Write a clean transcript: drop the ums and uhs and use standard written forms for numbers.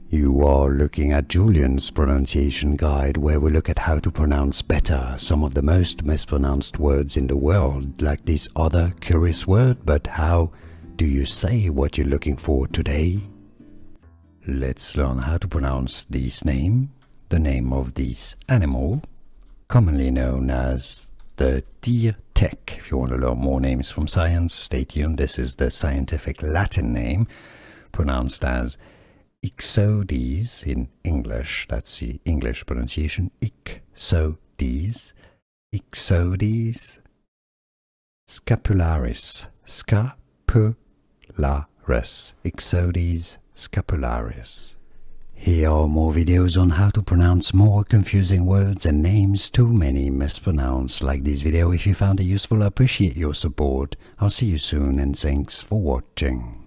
You are looking at Julian's pronunciation guide, where we look at how to pronounce better some of the most mispronounced words in the world, like this other curious word. But how do you say what you're looking for today? Let's learn how to pronounce this name, the name of this animal, commonly known as the deer tech. If you want to learn more names from science, stay tuned. This is the scientific Latin name, pronounced as Ixodes in English. That's the English pronunciation. Ixodes. Ixodes. Scapularis. Scapularis. Ixodes scapularis. Here are more videos on how to pronounce more confusing words and names too many mispronounced. Like this video if you found it useful. I appreciate your support. I'll see you soon and thanks for watching.